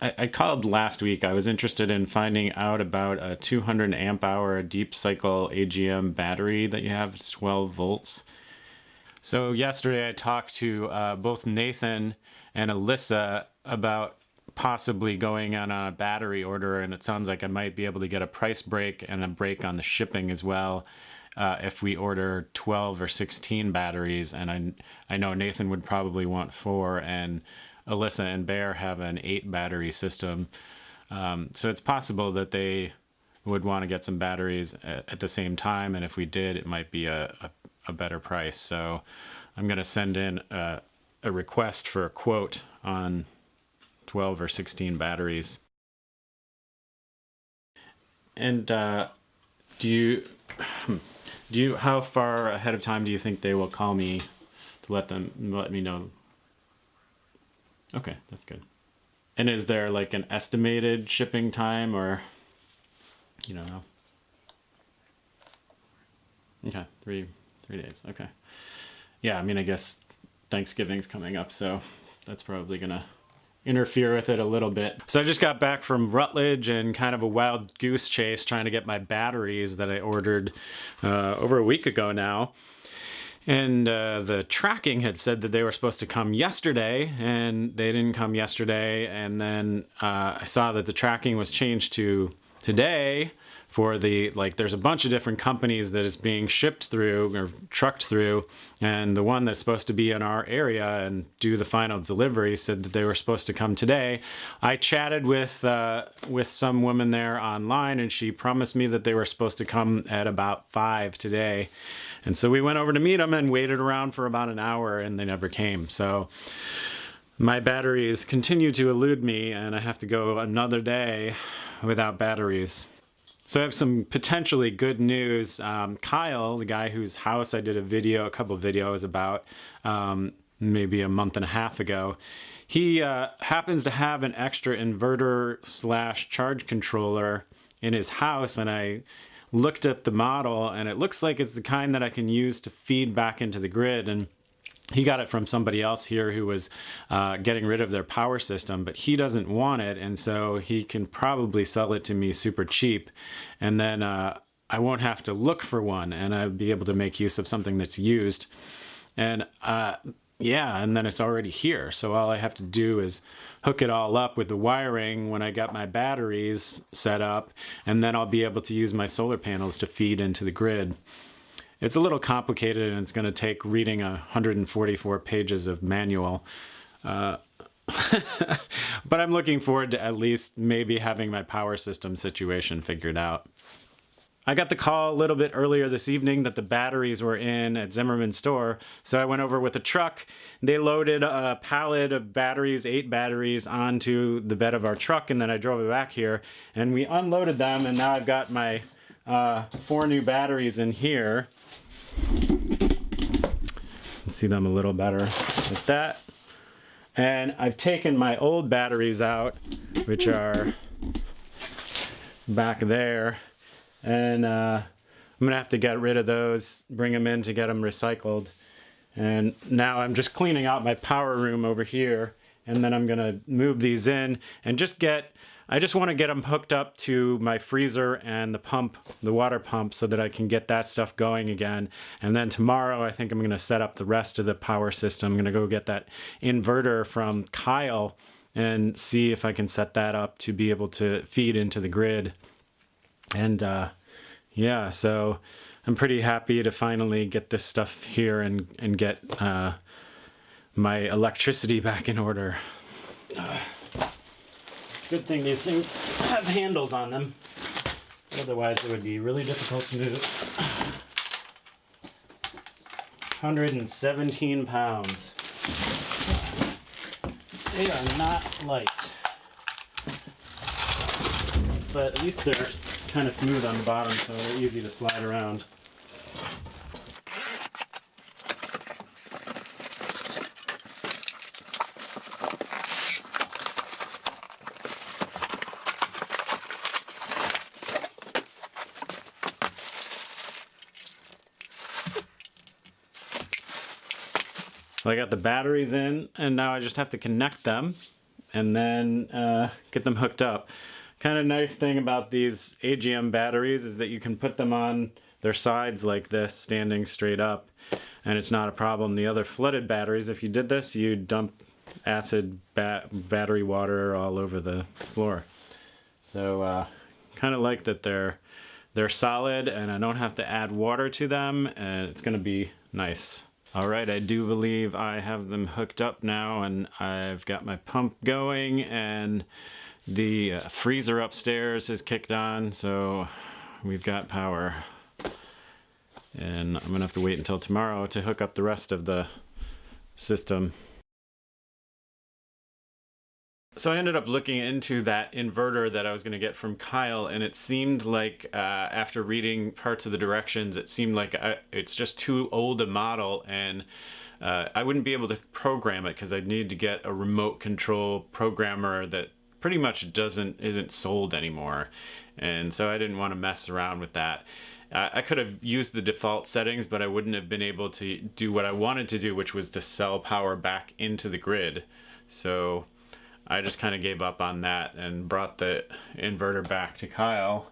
I called last week. I was interested in finding out about a 200 amp hour deep cycle AGM battery that you have. It's 12 volts. So yesterday I talked to both Nathan and Alyssa about possibly going on a battery order, and it sounds like I might be able to get a price break and a break on the shipping as well if we order 12 or 16 batteries. And I know Nathan would probably want 4, and Alyssa and Bear have an 8 battery system. So it's possible that they would want to get some batteries at the same time, and if we did, it might be a better price. So I'm going to send in a request for a quote on 12 or 16 batteries. And do you how far ahead of time do you think they will call me to let me know? Okay, that's good. And is there like an estimated shipping time, or you don't know? Okay, three days. Okay. Yeah, I mean, I guess Thanksgiving's coming up, so that's probably gonna interfere with it a little bit. So I just got back from Rutledge and kind of a wild goose chase trying to get my batteries that I ordered over a week ago now. And the tracking had said that they were supposed to come yesterday, and they didn't come yesterday. And then I saw that the tracking was changed to today for the, like, there's a bunch of different companies that it's being shipped through or trucked through, and the one that's supposed to be in our area and do the final delivery said that they were supposed to come today. I chatted with some woman there online, and she promised me that they were supposed to come at about 5 today. And so we went over to meet them and waited around for about an hour, and they never came. So my batteries continue to elude me, and I have to go another day without batteries. So I have some potentially good news. Kyle, the guy whose house I did a couple of videos about maybe a month and a half ago, he happens to have an extra inverter / charge controller in his house, and I looked at the model, and it looks like it's the kind that I can use to feed back into the grid. And he got it from somebody else here who was getting rid of their power system, but he doesn't want it, and so he can probably sell it to me super cheap, and then I won't have to look for one, and I'll be able to make use of something that's used. And yeah, and then it's already here, so all I have to do is hook it all up with the wiring when I got my batteries set up, and then I'll be able to use my solar panels to feed into the grid. It's a little complicated, and it's going to take reading 144 pages of manual. But I'm looking forward to at least maybe having my power system situation figured out. I got the call a little bit earlier this evening that the batteries were in at Zimmerman's store, so I went over with a truck. They loaded a pallet of batteries, 8 batteries, onto the bed of our truck, and then I drove it back here, and we unloaded them, and now I've got my 4 new batteries in here. See them a little better like that. And I've taken my old batteries out, which are back there, and I'm gonna have to get rid of those, bring them in to get them recycled. And now I'm just cleaning out my power room over here, and then I'm gonna move these in and I just want to get them hooked up to my freezer and the pump, the water pump, so that I can get that stuff going again. And then tomorrow I think I'm going to set up the rest of the power system. I'm going to go get that inverter from Kyle and see if I can set that up to be able to feed into the grid. And yeah, so I'm pretty happy to finally get this stuff here and get my electricity back in order. Good thing these things have handles on them. Otherwise it would be really difficult to move. 117 pounds. They are not light. But at least they're kind of smooth on the bottom, so they're easy to slide around. So I got the batteries in, and now I just have to connect them, and then get them hooked up. Kind of nice thing about these AGM batteries is that you can put them on their sides like this, standing straight up, and it's not a problem. The other flooded batteries, if you did this, you'd dump acid battery water all over the floor. So kind of like that they're solid and I don't have to add water to them, and it's gonna be nice. All right, I do believe I have them hooked up now, and I've got my pump going, and the freezer upstairs is kicked on, so we've got power. And I'm gonna have to wait until tomorrow to hook up the rest of the system. So I ended up looking into that inverter that I was going to get from Kyle, and it seemed like after reading parts of the directions, it seemed like it's just too old a model, and I wouldn't be able to program it because I'd need to get a remote control programmer that pretty much isn't sold anymore, and so I didn't want to mess around with that. I could have used the default settings, but I wouldn't have been able to do what I wanted to do, which was to sell power back into the grid. So I just kind of gave up on that and brought the inverter back to Kyle.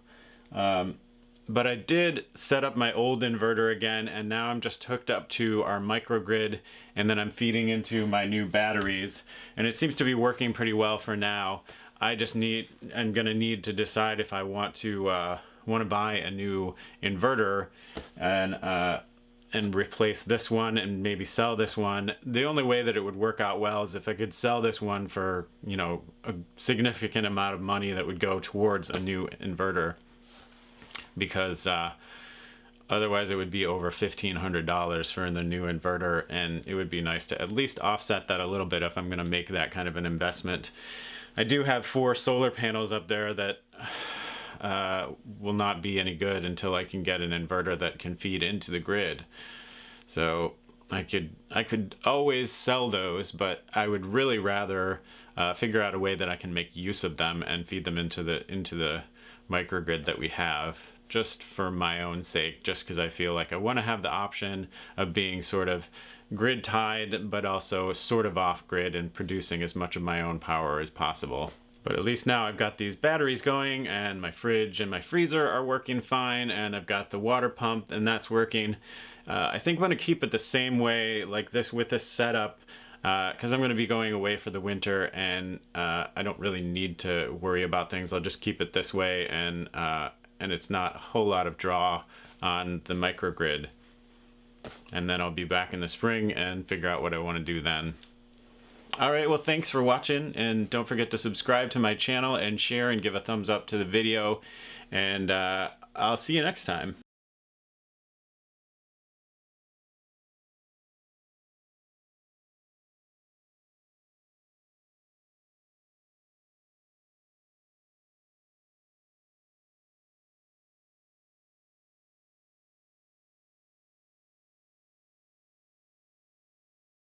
But I did set up my old inverter again, and now I'm just hooked up to our microgrid, and then I'm feeding into my new batteries, and it seems to be working pretty well for now. I'm gonna need to decide if I want to buy a new inverter and replace this one and maybe sell this one. The only way that it would work out well is if I could sell this one for, you know, a significant amount of money that would go towards a new inverter, because otherwise it would be over $1,500 for the new inverter, and it would be nice to at least offset that a little bit if I'm going to make that kind of an investment. I do have 4 solar panels up there that will not be any good until I can get an inverter that can feed into the grid. So I could always sell those, but I would really rather figure out a way that I can make use of them and feed them into the microgrid that we have, just for my own sake, just because I feel like I want to have the option of being sort of grid tied, but also sort of off grid and producing as much of my own power as possible. But at least now I've got these batteries going, and my fridge and my freezer are working fine, and I've got the water pump, and that's working. I think I'm going to keep it the same way, like this, with this setup, because I'm going to be going away for the winter, and I don't really need to worry about things. I'll just keep it this way, and it's not a whole lot of draw on the microgrid. And then I'll be back in the spring and figure out what I want to do then. Alright, well, thanks for watching, and don't forget to subscribe to my channel and share and give a thumbs up to the video, and I'll see you next time.